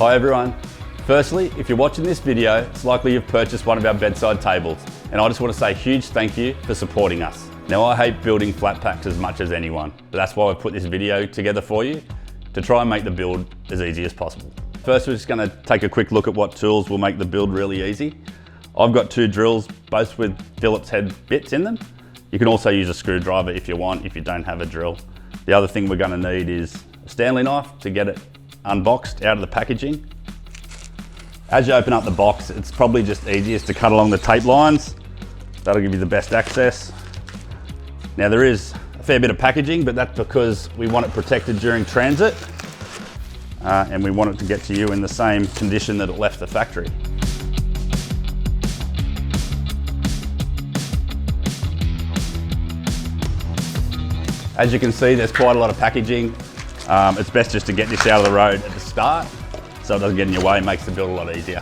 Hi everyone. Firstly, if you're watching this video, it's likely you've purchased one of our bedside tables, and I just want to say a huge thank you for supporting us. Now, I hate building flat packs as much as anyone, but that's why I've put this video together for you, to try and make the build as easy as possible. First, we're just going to take a quick look at what tools will make the build really easy. I've got two drills, both with Phillips head bits in them. You can also use a screwdriver if you want, if you don't have a drill. The other thing we're going to need is a Stanley knife to get it unboxed out of the packaging. As you open up the box, it's probably just easiest to cut along the tape lines. That'll give you the best access. Now, there is a fair bit of packaging, but that's because we want it protected during transit, and we want it to get to you in the same condition that it left the factory. As you can see, there's quite a lot of packaging. It's best just to get this out of the road at the start, so it doesn't get in your way and makes the build a lot easier.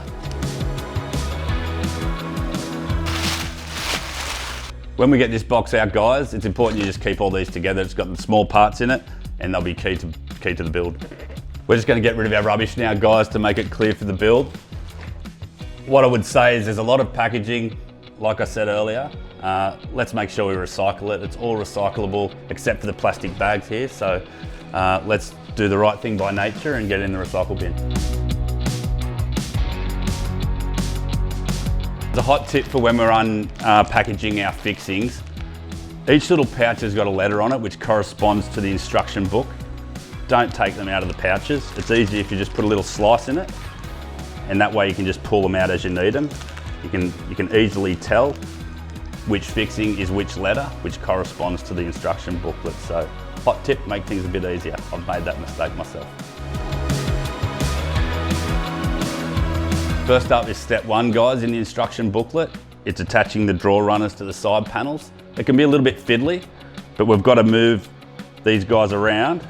When we get this box out, guys, it's important you just keep all these together. It's got the small parts in it, and they'll be key to the build. We're just going to get rid of our rubbish now, guys, to make it clear for the build. What I would say is there's a lot of packaging, like I said earlier. Let's make sure we recycle it. It's all recyclable except for the plastic bags here. So let's do the right thing by nature and get it in the recycle bin. A hot tip for when we're unpackaging our fixings. Each little pouch has got a letter on it which corresponds to the instruction book. Don't take them out of the pouches. It's easy if you just put a little slice in it, and that way you can just pull them out as you need them. You can easily tell which fixing is which letter, which corresponds to the instruction booklet. So hot tip, make things a bit easier. I've made that mistake myself. First up is step one, guys, in the instruction booklet. It's attaching the draw runners to the side panels. It can be a little bit fiddly, but we've got to move these guys around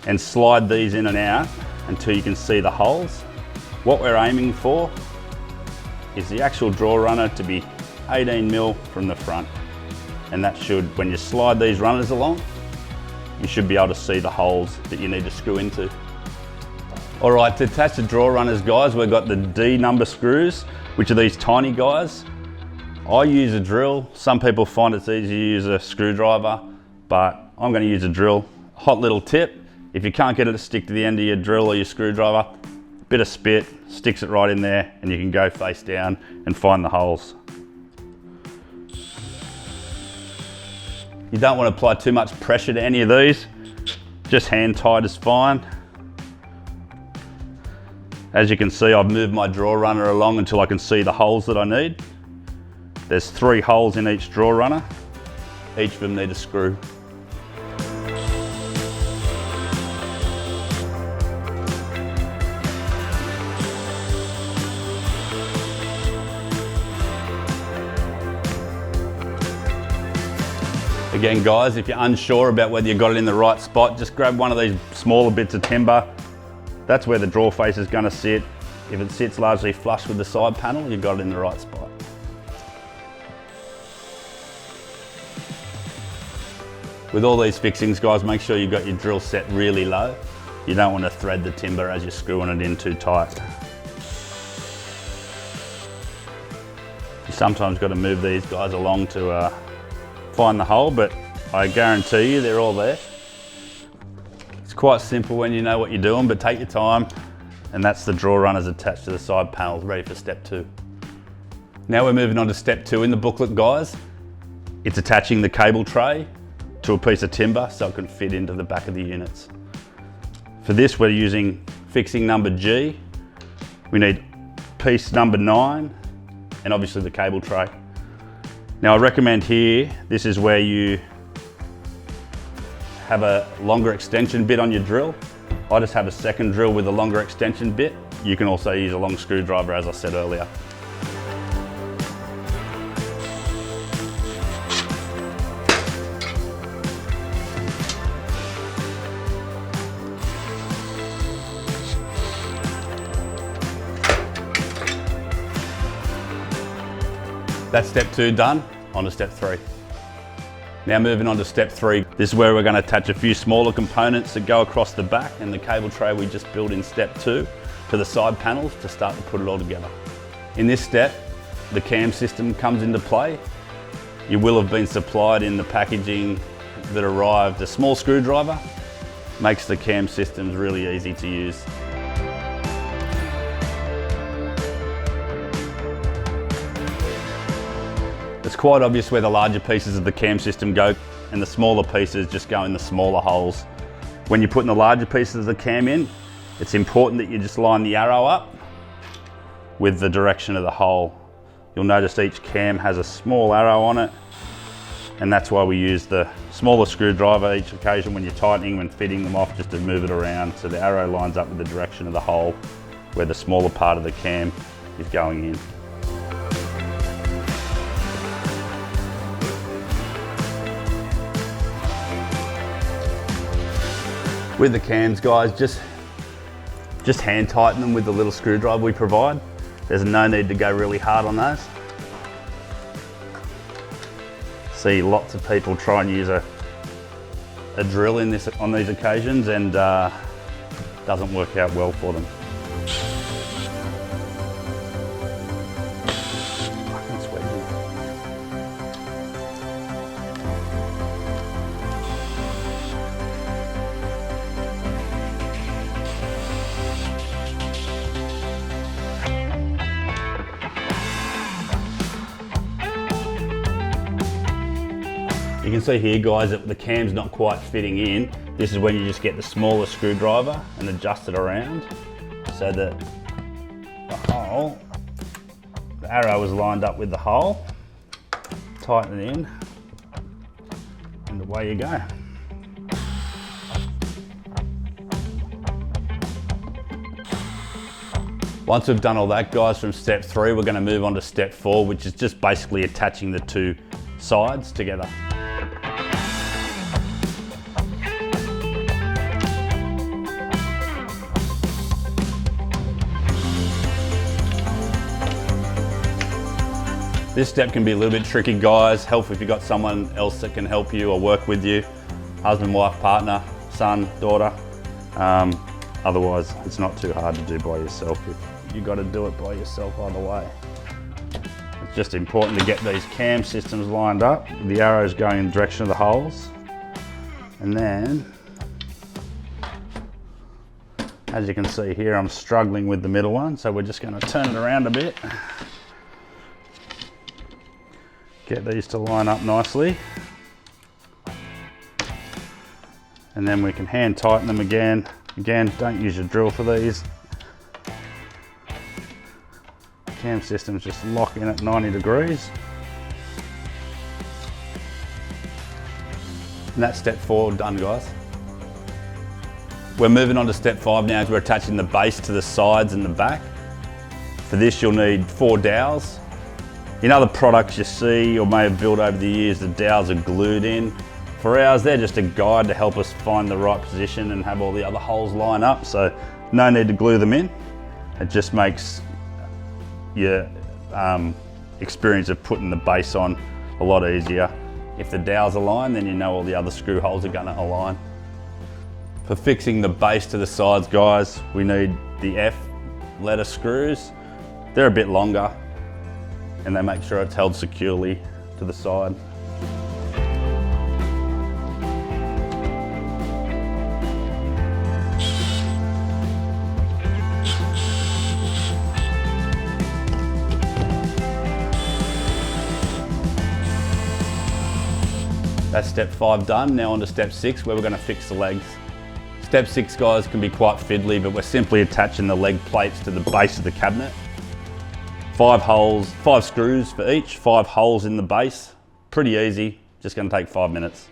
and slide these in and out until you can see the holes. What we're aiming for is the actual draw runner to be 18mm from the front. And that should, when you slide these runners along, you should be able to see the holes that you need to screw into. All right, to attach the draw runners, guys, we've got the D number screws, which are these tiny guys. I use a drill. Some people find it's easy to use a screwdriver, but I'm going to use a drill. Hot little tip, if you can't get it to stick to the end of your drill or your screwdriver, bit of spit, sticks it right in there, and you can go face down and find the holes. You don't want to apply too much pressure to any of these. Just hand tight is fine. As you can see, I've moved my draw runner along until I can see the holes that I need. There's 3 holes in each draw runner. Each of them need a screw. Again, guys, if you're unsure about whether you got it in the right spot, just grab one of these smaller bits of timber. That's where the draw face is going to sit. If it sits largely flush with the side panel, you've got it in the right spot. With all these fixings, guys, make sure you've got your drill set really low. You don't want to thread the timber as you're screwing it in too tight. You sometimes got to move these guys along to find the hole, but I guarantee you they're all there. It's quite simple when you know what you're doing, but take your time. And that's the draw runners attached to the side panels, ready for step 2. Now we're moving on to step 2 in the booklet, guys. It's attaching the cable tray to a piece of timber so it can fit into the back of the units. For this, we're using fixing number G. We need piece number 9, and obviously the cable tray. Now I recommend here, this is where you have a longer extension bit on your drill. I just have a second drill with a longer extension bit. You can also use a long screwdriver, as I said earlier. That's step 2 done, on to step 3. Now moving on to step 3. This is where we're going to attach a few smaller components that go across the back and the cable tray we just built in step 2 to the side panels to start to put it all together. In this step, the cam system comes into play. You will have been supplied in the packaging that arrived a small screwdriver. Makes the cam systems really easy to use. It's quite obvious where the larger pieces of the cam system go and the smaller pieces just go in the smaller holes. When you're putting the larger pieces of the cam in, it's important that you just line the arrow up with the direction of the hole. You'll notice each cam has a small arrow on it, and that's why we use the smaller screwdriver each occasion when you're tightening and fitting them off, just to move it around so the arrow lines up with the direction of the hole where the smaller part of the cam is going in. With the cams, guys, just hand tighten them with the little screwdriver we provide. There's no need to go really hard on those. See lots of people try and use a drill on these occasions, and doesn't work out well for them. You can see here, guys, that the cam's not quite fitting in. This is when you just get the smaller screwdriver and adjust it around so that the arrow is lined up with the hole. Tighten it in, and away you go. Once we've done all that, guys, from step 3, we're going to move on to step 4, which is just basically attaching the two sides together. This step can be a little bit tricky, guys. Help if you've got someone else that can help you or work with you. Husband, wife, partner, son, daughter. Otherwise, it's not too hard to do by yourself if you've got to do it by yourself either way. It's just important to get these cam systems lined up. The arrows going in the direction of the holes. And then, as you can see here, I'm struggling with the middle one, so we're just going to turn it around a bit. Get these to line up nicely. And then we can hand tighten them again. Again, don't use your drill for these. Cam systems just lock in at 90 degrees. And that's step 4 done, guys. We're moving on to step 5 now, as we're attaching the base to the sides and the back. For this, you'll need 4 dowels. In other products you see or may have built over the years, the dowels are glued in. For ours, they're just a guide to help us find the right position and have all the other holes line up, so no need to glue them in. It just makes your experience of putting the base on a lot easier. If the dowels align, then you know all the other screw holes are going to align. For fixing the base to the sides, guys, we need the F letter screws. They're a bit longer, and they make sure it's held securely to the side. That's step 5 done. Now on to step 6, where we're going to fix the legs. Step 6, guys, can be quite fiddly, but we're simply attaching the leg plates to the base of the cabinet. 5 screws for each, 5 holes in the base. Pretty easy, just going to take 5 minutes.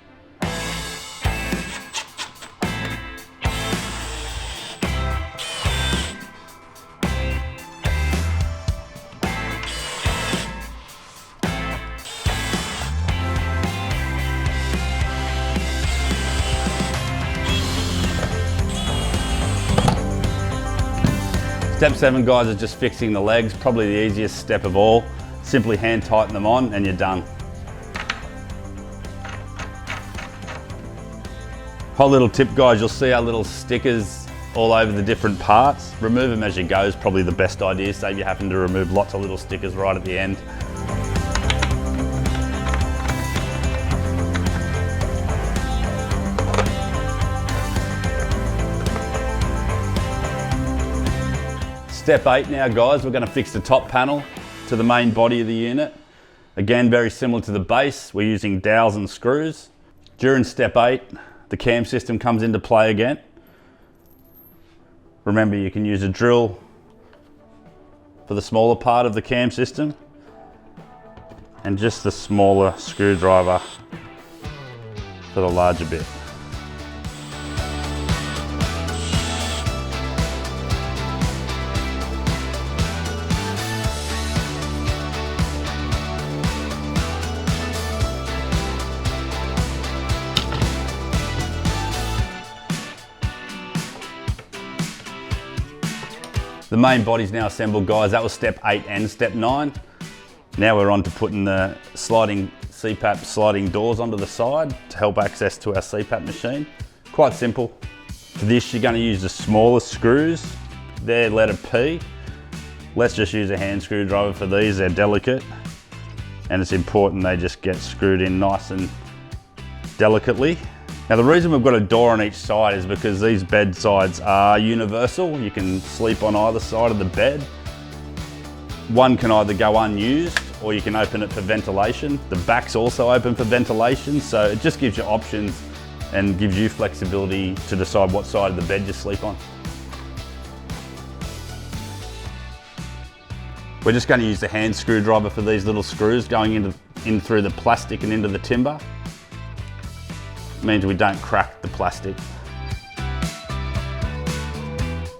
Step 7, guys, is just fixing the legs, probably the easiest step of all. Simply hand tighten them on and you're done. Hot little tip, guys, you'll see our little stickers all over the different parts. Remove them as you go is probably the best idea. Save you having to remove lots of little stickers right at the end. Step 8 now, guys, we're going to fix the top panel to the main body of the unit. Again, very similar to the base, we're using dowels and screws. During step 8, the cam system comes into play again. Remember, you can use a drill for the smaller part of the cam system and just the smaller screwdriver for the larger bit. The main body's now assembled, guys. That was step 8 and step 9. Now we're on to putting the sliding CPAP sliding doors onto the side to help access to our CPAP machine. Quite simple. For this, you're going to use the smallest screws. They're letter P. Let's just use a hand screwdriver for these. They're delicate, and it's important they just get screwed in nice and delicately. Now, the reason we've got a door on each side is because these bed sides are universal. You can sleep on either side of the bed. One can either go unused or you can open it for ventilation. The back's also open for ventilation, so it just gives you options and gives you flexibility to decide what side of the bed you sleep on. We're just going to use the hand screwdriver for these little screws going in through the plastic and into the timber. Means we don't crack the plastic.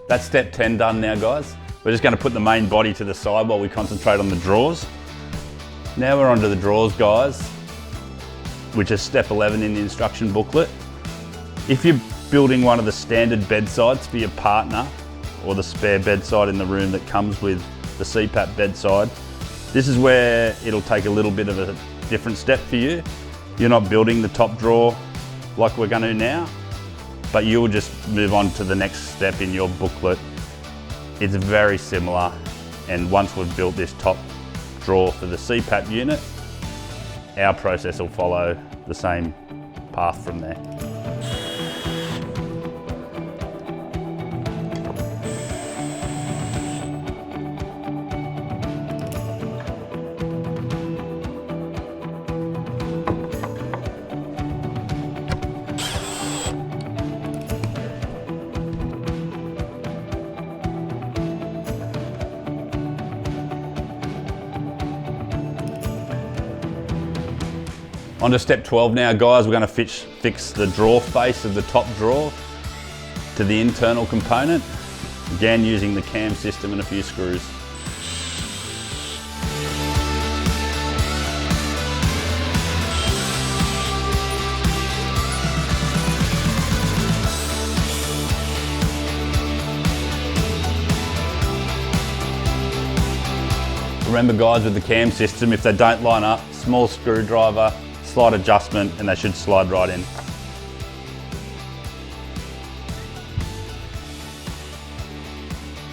That's step 10 done now, guys. We're just going to put the main body to the side while we concentrate on the drawers. Now we're onto the drawers, guys, which is step 11 in the instruction booklet. If you're building one of the standard bedsides for your partner or the spare bedside in the room that comes with the CPAP bedside, this is where it'll take a little bit of a different step for you. You're not building the top drawer like we're going to now, but you'll just move on to the next step in your booklet. It's very similar, and once we've built this top drawer for the CPAP unit, our process will follow the same path from there. On to step 12 now, guys. We're going to fix the drawer face of the top drawer to the internal component, again using the cam system and a few screws. Remember, guys, with the cam system, if they don't line up, small screwdriver, slight adjustment, and they should slide right in.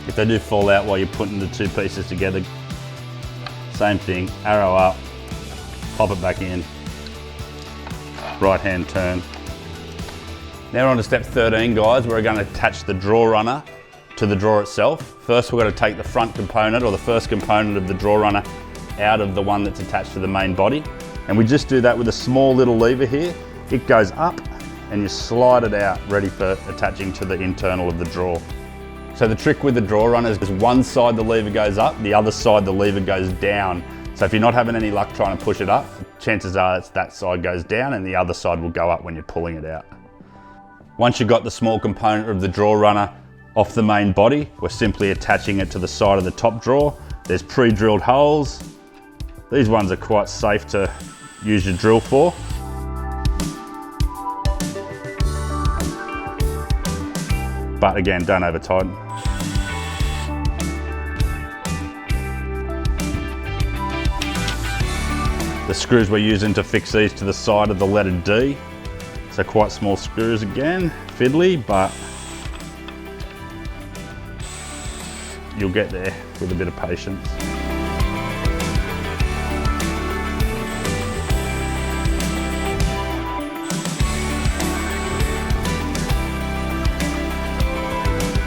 If they do fall out while you're putting the two pieces together, same thing, arrow up, pop it back in, right hand turn. Now we're on to step 13, guys. We're going to attach the drawer runner to the drawer itself. First, we're going to take the front component, or the first component of the drawer runner, out of the one that's attached to the main body. And we just do that with a small little lever here. It goes up and you slide it out, ready for attaching to the internal of the drawer. So the trick with the drawer runner is one side the lever goes up, the other side the lever goes down. So if you're not having any luck trying to push it up, chances are it's that side goes down and the other side will go up when you're pulling it out. Once you've got the small component of the drawer runner off the main body, we're simply attaching it to the side of the top drawer. There's pre-drilled holes. These ones are quite safe to use your drill for. But again, don't over tighten. The screws we're using to fix these to the side of the letter D. So quite small screws again, fiddly, but you'll get there with a bit of patience.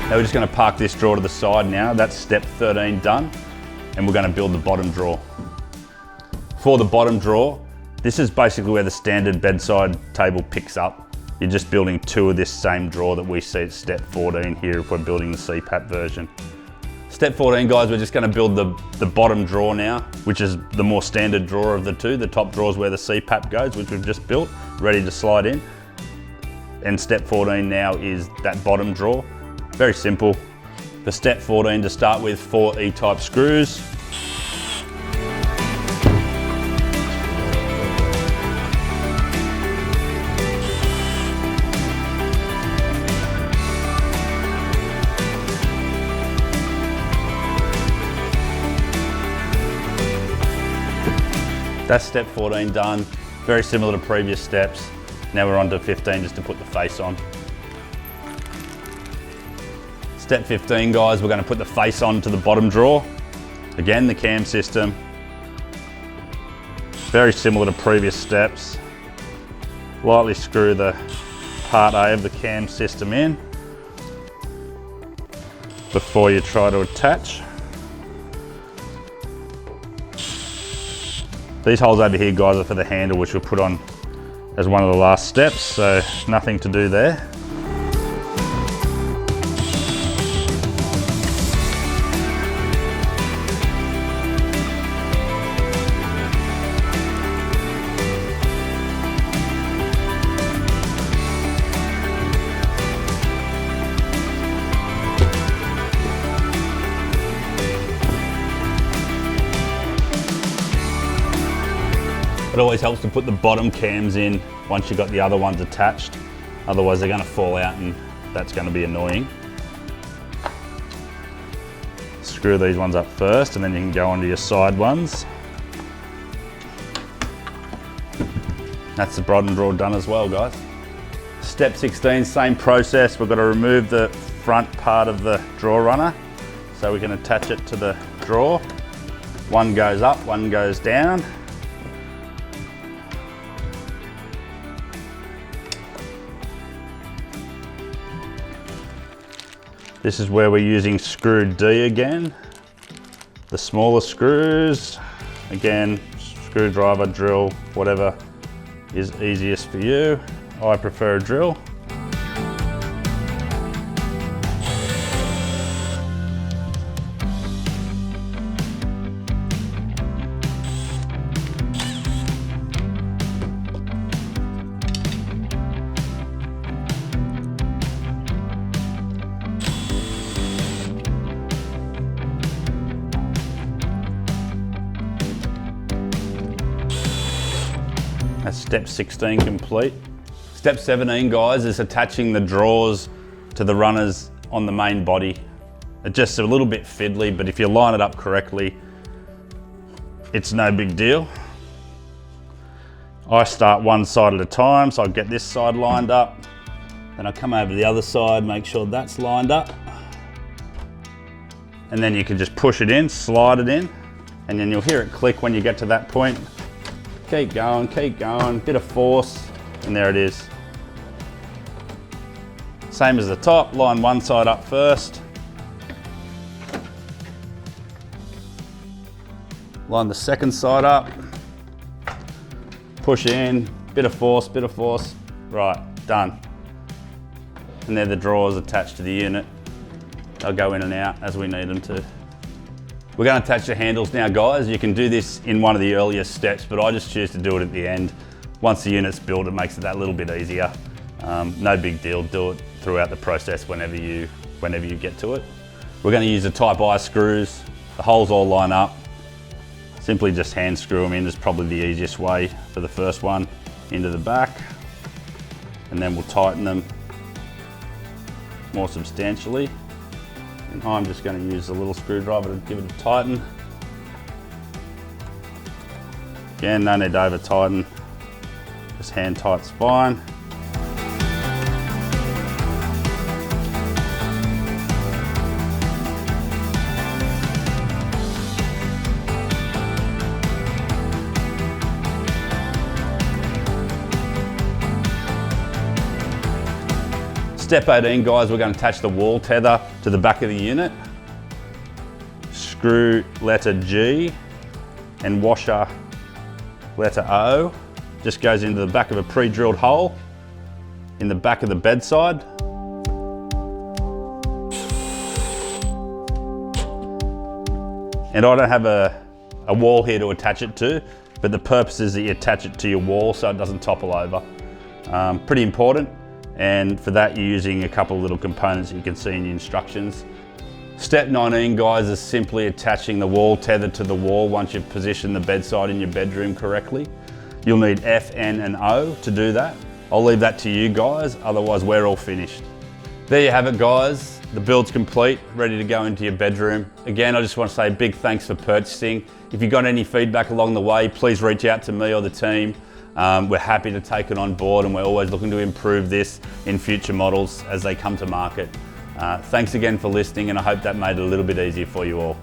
Now we're just going to park this drawer to the side now. That's step 13 done, and we're going to build the bottom drawer. For the bottom drawer, this is basically where the standard bedside table picks up. You're just building two of this same drawer that we see at step 14 here if we're building the CPAP version. Step 14, guys, we're just going to build the bottom drawer now, which is the more standard drawer of the two. The top drawer is where the CPAP goes, which we've just built, ready to slide in. And step 14 now is that bottom drawer. Very simple. For step 14 to start with, 4 E-type screws. That's step 14 done. Very similar to previous steps. Now we're on to 15 just to put the face on. Step 15, guys, we're going to put the face on to the bottom drawer. Again, the cam system. Very similar to previous steps. Lightly screw the part A of the cam system in before you try to attach. These holes over here, guys, are for the handle, which we'll put on as one of the last steps, so nothing to do there. It always helps to put the bottom cams in once you've got the other ones attached. Otherwise they're going to fall out and that's going to be annoying. Screw these ones up first and then you can go onto your side ones. That's the bottom drawer done as well, guys. Step 16, same process. We've got to remove the front part of the drawer runner so we can attach it to the drawer. One goes up, one goes down. This is where we're using screw D again. The smaller screws, again, screwdriver, drill, whatever is easiest for you. I prefer a drill. That's step 16 complete. Step 17, guys, is attaching the drawers to the runners on the main body. It's just a little bit fiddly, but if you line it up correctly, it's no big deal. I start one side at a time, so I get this side lined up. Then I come over to the other side, make sure that's lined up. And then you can just push it in, slide it in, and then you'll hear it click when you get to that point. Keep going, bit of force, and there it is. Same as the top, line one side up first. Line the second side up. Push in, bit of force, right, done. And they're the drawers attached to the unit. They'll go in and out as we need them to. We're going to attach the handles now, guys. You can do this in one of the earlier steps, but I just choose to do it at the end. Once the unit's built, it makes it that little bit easier. No big deal, do it throughout the process whenever you get to it. We're going to use the Type I screws. The holes all line up. Simply just hand screw them in is probably the easiest way for the first one into the back. And then we'll tighten them more substantially. And I'm just going to use a little screwdriver to give it a tighten. Again, no need to over tighten, just hand tight's fine. Step 18, guys, we're going to attach the wall tether to the back of the unit. Screw letter G and washer letter O. Just goes into the back of a pre-drilled hole in the back of the bedside. And I don't have a wall here to attach it to, but the purpose is that you attach it to your wall so it doesn't topple over. Pretty important, and for that you're using a couple of little components that you can see in your instructions. Step 19, guys, is simply attaching the wall tether to the wall once you've positioned the bedside in your bedroom correctly. You'll need F, N, and O to do that. I'll leave that to you guys, otherwise we're all finished. There you have it, guys. The build's complete, ready to go into your bedroom. Again, I just want to say a big thanks for purchasing. If you've got any feedback along the way, please reach out to me or the team. We're happy to take it on board, and we're always looking to improve this in future models as they come to market. Thanks again for listening, and I hope that made it a little bit easier for you all.